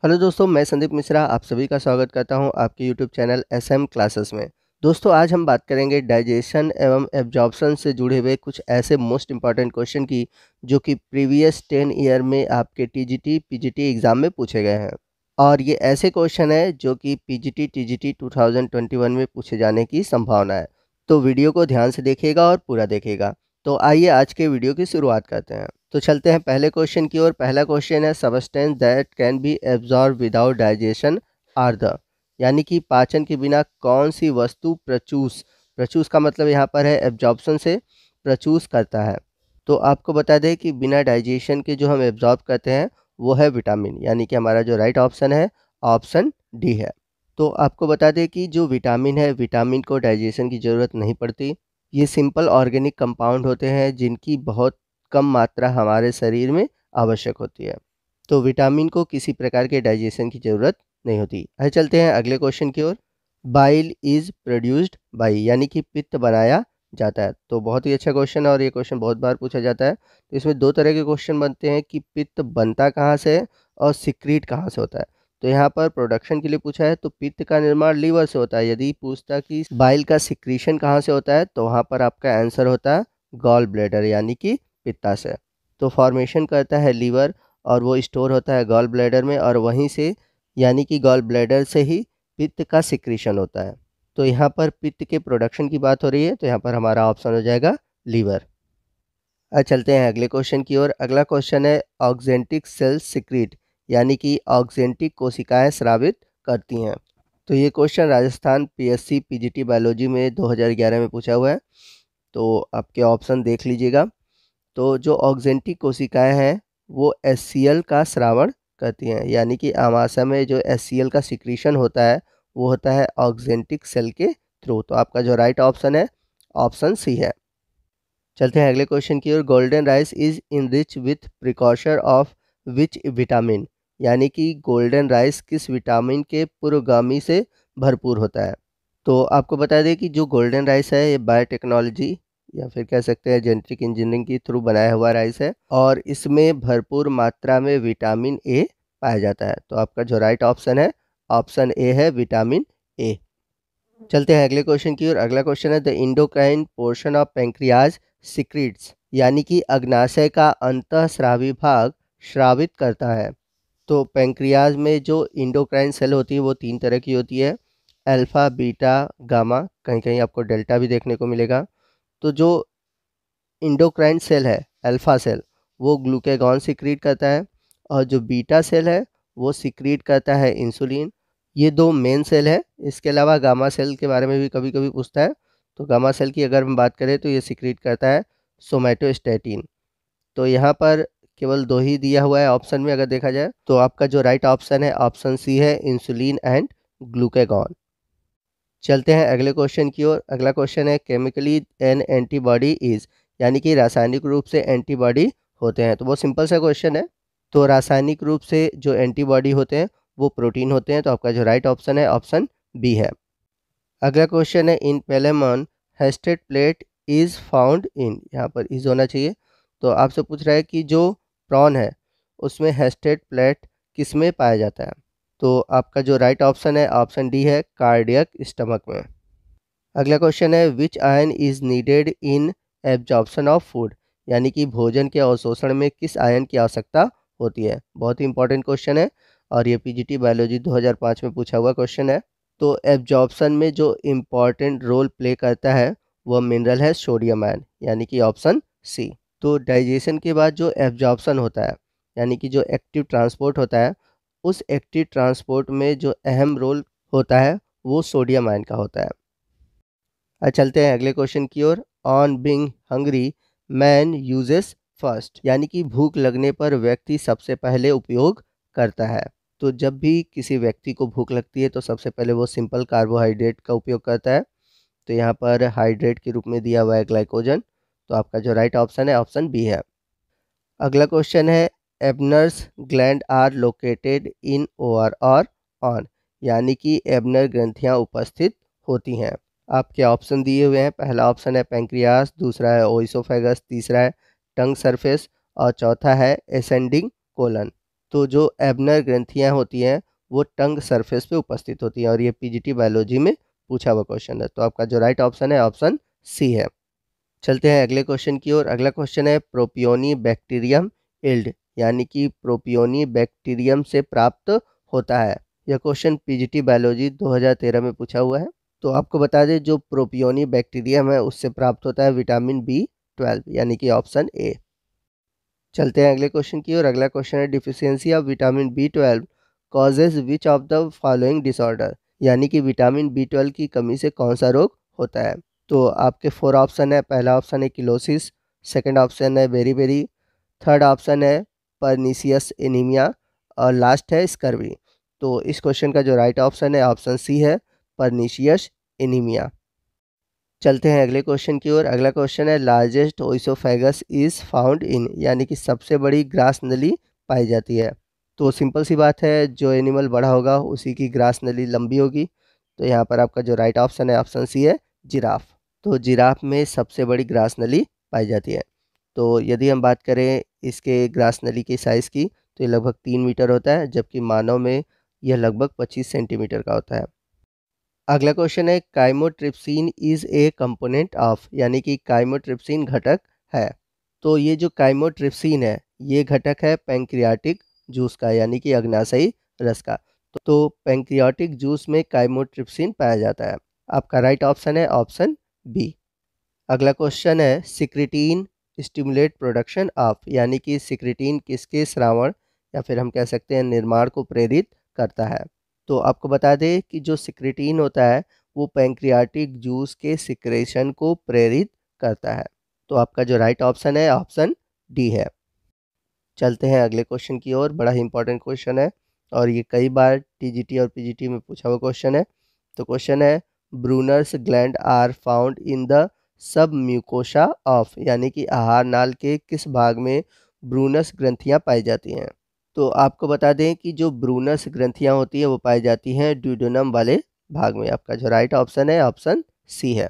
Hello दोस्तों, मैं संदीप मिश्रा आप सभी का स्वागत करता हूं आपके यूट्यूब चैनल एसएम क्लासेस में। दोस्तों, आज हम बात करेंगे डाइजेशन एवं एब्जॉर्प्शन से जुड़े हुए कुछ ऐसे मोस्ट इंपॉर्टेंट क्वेश्चन की जो कि प्रीवियस 10 ईयर में आपके टीजीटी पीजीटी एग्जाम में पूछे गए हैं। और ये ऐसे क्वेश्चन है जो कि पीजीटी टीजीटी 2021 में पूछे जाने की संभावना है। तो वीडियो को ध्यान से देखिएगा और पूरा देखिएगा। तो आइए आज के वीडियो की शुरुआत करते हैं। तो चलते हैं पहले क्वेश्चन की ओर। पहला क्वेश्चन है substance that can be absorb without digestion are the, यानी कि पाचन के बिना कौन सी वस्तु प्रचूस, प्रचूस का मतलब यहाँ पर है एब्जॉर्प्शन से प्रचूस करता है। तो आपको बता दें कि बिना डाइजेशन के जो हम एब्जॉर्ब करते हैं वो है विटामिन, यानी कि हमारा जो राइट ऑप्शन है ऑप्शन डी है। तो आपको बता दें कि जो विटामिन है, विटामिन को डाइजेशन की ज़रूरत नहीं पड़ती। ये सिंपल ऑर्गेनिक कंपाउंड होते हैं जिनकी बहुत कम मात्रा हमारे शरीर में आवश्यक होती है। तो विटामिन को किसी प्रकार के डाइजेशन की ज़रूरत नहीं होती। आइए चलते हैं अगले क्वेश्चन की ओर। बाइल इज़ प्रोड्यूस्ड बाई, यानी कि पित्त बनाया जाता है। तो बहुत ही अच्छा क्वेश्चन है और ये क्वेश्चन बहुत बार पूछा जाता है। तो इसमें दो तरह के क्वेश्चन बनते हैं कि पित्त बनता कहाँ से है और सिक्रीट कहाँ से होता है। तो यहाँ पर प्रोडक्शन के लिए पूछा है तो पित्त का निर्माण लीवर से होता है। यदि पूछता कि बाइल का सिक्रीशन कहाँ से होता है तो वहाँ पर आपका आंसर होता है गॉल ब्लैडर, यानी कि पित्ताशय। तो फॉर्मेशन करता है लीवर और वो स्टोर होता है गॉल ब्लैडर में, और वहीं से यानी कि गॉल ब्लैडर से ही पित्त का सिक्रीशन होता है। तो यहाँ पर पित्त के प्रोडक्शन की बात हो रही है, तो यहाँ पर हमारा ऑप्शन हो जाएगा लीवर। अब चलते हैं अगले क्वेश्चन की ओर। अगला क्वेश्चन है ऑक्जेंटिक सेल्स सिक्रीट, यानी कि ऑक्जेंटिक कोशिकाएं स्रावित करती हैं। तो ये question Rajasthan PSC PGT biology में 2011 में पूछा हुआ है। तो आपके ऑप्शन देख लीजिएगा। तो जो ऑक्जेंटिक कोशिकाएं हैं वो एचसीएल का स्रावण करती हैं, यानी कि आमाशय में जो एचसीएल का सिक्रीशन होता है वो होता है ऑक्जेंटिक सेल के थ्रू। तो आपका जो राइट ऑप्शन है ऑप्शन सी है। चलते हैं अगले क्वेश्चन की ओर। Golden rice is enrich with precaution of which vitamin, यानी कि गोल्डन राइस किस विटामिन के पूर्वगामी से भरपूर होता है। तो आपको बता दें कि जो गोल्डन राइस है ये बायोटेक्नोलॉजी या फिर कह सकते हैं जेनेटिक इंजीनियरिंग के थ्रू बनाया हुआ राइस है और इसमें भरपूर मात्रा में विटामिन ए पाया जाता है। तो आपका जो राइट ऑप्शन है ऑप्शन ए है विटामिन ए। चलते हैं अगले क्वेश्चन की ओर। अगला क्वेश्चन है the endocrine portion of pancreas secretes, यानी कि अग्नाशय का अंतःस्रावी भाग स्रावित करता है। तो पैंक्रियाज में जो इंडोक्राइन सेल होती है वो तीन तरह की होती है, अल्फ़ा बीटा गामा, कहीं कहीं आपको डेल्टा भी देखने को मिलेगा। तो जो इंडोक्राइन सेल है अल्फ़ा सेल वो ग्लूकेगॉन सिक्रीट करता है, और जो बीटा सेल है वो सिक्रीट करता है इंसुलिन। ये दो मेन सेल है। इसके अलावा गामा सेल के बारे में भी कभी कभी पूछता है। तो गामा सेल की अगर हम बात करें तो ये सिक्रीट करता है सोमैटोस्टैटिन। तो यहाँ पर केवल दो ही दिया हुआ है ऑप्शन में, अगर देखा जाए तो आपका जो राइट ऑप्शन है ऑप्शन सी है इंसुलिन एंड ग्लूकेगॉन। चलते हैं अगले क्वेश्चन की ओर। अगला क्वेश्चन है केमिकली एन एंटीबॉडी इज, यानी कि रासायनिक रूप से एंटीबॉडी होते हैं। तो बहुत सिंपल सा क्वेश्चन है। तो रासायनिक रूप से जो एंटीबॉडी होते हैं वो प्रोटीन होते हैं। तो आपका जो राइट ऑप्शन है ऑप्शन बी है। अगला क्वेश्चन है इन पेलेमन हेस्टेड प्लेट इज फाउंड इन, यहाँ पर इज होना चाहिए। तो आपसे पूछ रहा है कि जो प्रॉन है उसमें हेस्टेड प्लेट किस में पाया जाता है। तो आपका जो राइट ऑप्शन है ऑप्शन डी है कार्डियक स्टमक में। अगला क्वेश्चन है विच ion is needed in absorption of food, यानी कि भोजन के अवशोषण में किस आयन की आवश्यकता होती है। बहुत ही इंपॉर्टेंट क्वेश्चन है और ये पीजीटी बायोलॉजी 2005 में पूछा हुआ क्वेश्चन है। तो एब्जॉर्प्शन में जो इम्पॉर्टेंट रोल प्ले करता है वह मिनरल है सोडियम आयन, यानी कि ऑप्शन सी। तो डाइजेशन के बाद जो एब्जॉर्प्शन होता है यानी कि जो एक्टिव ट्रांसपोर्ट होता है, उस एक्टिव ट्रांसपोर्ट में जो अहम रोल होता है वो सोडियम आयन का होता है। अब चलते हैं अगले क्वेश्चन की ओर। On being hungry man uses first, यानी कि भूख लगने पर व्यक्ति सबसे पहले उपयोग करता है। तो जब भी किसी व्यक्ति को भूख लगती है तो सबसे पहले वो सिंपल कार्बोहाइड्रेट का उपयोग करता है। तो यहाँ पर हाइड्रेट के रूप में दिया हुआ है ग्लाइकोजन। तो आपका जो राइट ऑप्शन है ऑप्शन बी है। अगला क्वेश्चन है Ebner's gland are located in over or on, यानी कि एबनर ग्रंथियाँ उपस्थित होती हैं। आपके ऑप्शन दिए हुए हैं। पहला ऑप्शन है पैंक्रियास, दूसरा है ओइसोफेगस, तीसरा है टंग सरफेस और चौथा है एसेंडिंग कोलन। तो जो एबनर ग्रंथियाँ होती हैं वो टंग सरफेस पे उपस्थित होती हैं और ये पीजीटी बायोलॉजी में पूछा हुआ क्वेश्चन है। तो आपका जो राइट ऑप्शन है ऑप्शन सी है। चलते हैं अगले क्वेश्चन की ओर। अगला क्वेश्चन है प्रोपियोनी बैक्टीरियम इल्ड, यानी कि प्रोपियोनी बैक्टीरियम से प्राप्त होता है। यह क्वेश्चन पीजीटी बायोलॉजी 2013 में पूछा हुआ है। तो आपको बता दें जो प्रोपियोनी बैक्टीरियम है उससे प्राप्त होता है विटामिन B12, यानी कि ऑप्शन ए। चलते हैं अगले क्वेश्चन की ओर। अगला क्वेश्चन है deficiency of vitamin B12 causes which of the following disorder, यानी कि विटामिन B12 की कमी से कौन सा रोग होता है। तो आपके 4 ऑप्शन है। पहला ऑप्शन है किलोसिस, सेकंड ऑप्शन है बेरीबेरी, थर्ड ऑप्शन है परनीसियस एनीमिया और लास्ट है स्कर्वी। तो इस क्वेश्चन का जो राइट ऑप्शन है ऑप्शन सी है परनीसियस एनीमिया। चलते हैं अगले क्वेश्चन की ओर। अगला क्वेश्चन है largest oesophagus is found in, यानी कि सबसे बड़ी ग्रास नली पाई जाती है। तो सिंपल सी बात है, जो एनिमल बड़ा होगा उसी की ग्रास नली लंबी होगी। तो यहाँ पर आपका जो राइट ऑप्शन है ऑप्शन सी है जिराफ। तो जिराफ में सबसे बड़ी ग्रास नली पाई जाती है। तो यदि हम बात करें इसके ग्रास नली के साइज़ की तो ये लगभग 3 मीटर होता है, जबकि मानव में यह लगभग 25 सेंटीमीटर का होता है। अगला क्वेश्चन है chymotrypsin is a component of, यानी कि काइमोट्रिप्सिन घटक है। तो ये जो काइमोट्रिप्सिन है ये घटक है पैंक्रियाटिक जूस का, यानी कि अग्नाशयी रस का। तो पैंक्रियाटिक जूस में काइमोट्रिप्सिन पाया जाता है। आपका राइट ऑप्शन है ऑप्शन बी। अगला क्वेश्चन है सिक्रिटीन स्टिमुलेट प्रोडक्शन ऑफ, यानी कि सिक्रिटीन किसके श्रावण या फिर हम कह सकते हैं निर्माण को प्रेरित करता है। तो आपको बता दें कि जो सिक्रिटीन होता है वो पैंक्रियाटिक जूस के सिक्रेशन को प्रेरित करता है। तो आपका जो राइट ऑप्शन है ऑप्शन डी है। चलते हैं अगले क्वेश्चन की ओर। बड़ा ही इंपॉर्टेंट क्वेश्चन है और ये कई बार टीजीटी और पीजीटी में पूछा हुआ क्वेश्चन है। तो क्वेश्चन है Brunner's gland are found in the submucosa of, यानी कि आहार नाल के किस भाग में ब्रूनस ग्रंथियां पाई जाती हैं। तो आपको बता दें कि जो ब्रूनस ग्रंथियां होती है वो पाई जाती हैं ड्यूडेनम वाले भाग में। आपका जो राइट ऑप्शन है ऑप्शन सी है।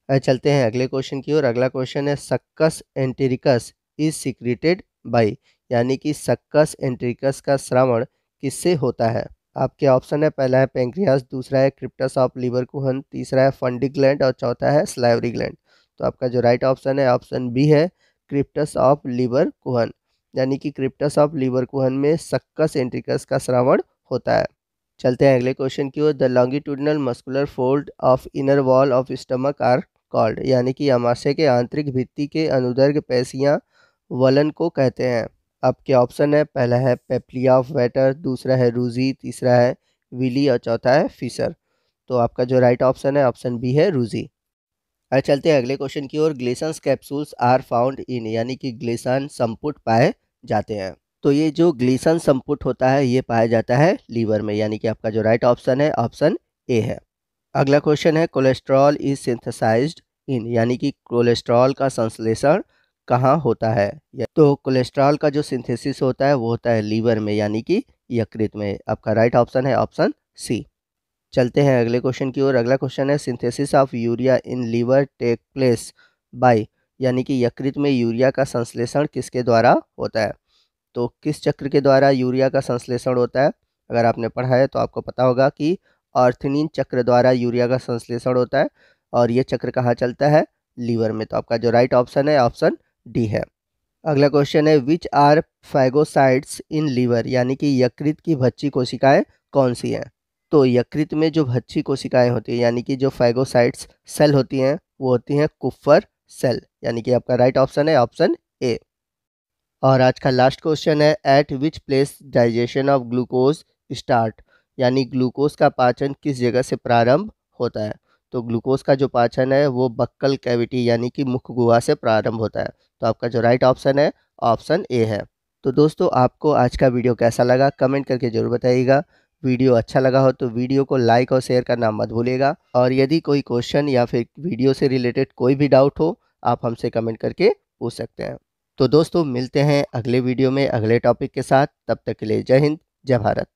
चलते हैं अगले क्वेश्चन की ओर। अगला क्वेश्चन है succus entericus is secreted by, यानी कि सक्कस एंटेरिकस का श्रवण किससे होता है। आपके ऑप्शन है पहला है पेंक्रियास, दूसरा है क्रिप्टस ऑफ लीवर कुहन, तीसरा है फंडिक ग्लैंड और चौथा है स्लाइवरी ग्लैंड। तो आपका जो राइट ऑप्शन है ऑप्शन बी है क्रिप्टस ऑफ लीवर कुहन, यानी कि क्रिप्टस ऑफ लीवर कुहन में सक्कस एंटेरिकस का श्रवण होता है। चलते हैं अगले क्वेश्चन की ओर। The longitudinal muscular fold of inner wall of stomach are called, यानी कि आमाशय के आंतरिक भित्ति के अनुदैर्घ्य पेशियां वलन को कहते हैं। आपके ऑप्शन है पहला है पेप्लिया ऑफ वेटर, दूसरा है रूजी, तीसरा है विली और चौथा है फिशर। तो आपका जो राइट ऑप्शन है ऑप्शन बी है रूजी। अब चलते हैं अगले क्वेश्चन की ओर। ग्लेसन्स कैप्सूल्स आर फाउंड इन, यानी कि ग्लेसन संपुट पाए जाते हैं। तो ये जो ग्लीसन संपुट होता है ये पाया जाता है लीवर में, यानी कि आपका जो राइट ऑप्शन है ऑप्शन ए है। अगला क्वेश्चन है कोलेस्ट्रॉल इज सिंथेसाइज्ड इन, यानी कि कोलेस्ट्रॉल का संश्लेषण कहाँ होता है। तो कोलेस्ट्रॉल का जो सिंथेसिस होता है वो होता है लीवर में, यानी कि यकृत में। आपका राइट ऑप्शन है ऑप्शन सी। चलते हैं अगले क्वेश्चन की ओर। अगला क्वेश्चन है synthesis of urea in liver take place by, यानी कि यकृत में यूरिया का संश्लेषण किसके द्वारा होता है। तो किस चक्र के द्वारा यूरिया का संश्लेषण होता है। अगर आपने पढ़ा है तो आपको पता होगा कि ऑर्थनीन चक्र द्वारा यूरिया का संश्लेषण होता है और ये चक्र कहाँ चलता है, लीवर में। तो आपका जो राइट ऑप्शन है ऑप्शन डी है। अगला क्वेश्चन है which are phagocytes in liver, यानी कि यकृत की भच्ची कोशिकाएं कौन सी हैं। तो यकृत में जो भच्ची कोशिकाएं होती हैं, यानी कि जो फैगोसाइट्स सेल होती हैं वो होती हैं कुफ्फर सेल, यानी कि आपका राइट ऑप्शन है ऑप्शन ए। और आज का लास्ट क्वेश्चन है eight which place digestion of glucose start, यानी ग्लूकोज का पाचन किस जगह से प्रारंभ होता है। तो ग्लूकोज का जो पाचन है वो बक्कल कैविटी, यानी कि मुख गुहा से प्रारंभ होता है। तो आपका जो राइट ऑप्शन है ऑप्शन ए है। तो दोस्तों आपको आज का वीडियो कैसा लगा कमेंट करके जरूर बताइएगा। वीडियो अच्छा लगा हो तो वीडियो को लाइक और शेयर करना मत भूलिएगा। और यदि कोई क्वेश्चन या फिर वीडियो से रिलेटेड कोई भी डाउट हो आप हमसे कमेंट करके पूछ सकते हैं। तो दोस्तों मिलते हैं अगले वीडियो में अगले टॉपिक के साथ। तब तक के लिए जय हिंद जय भारत।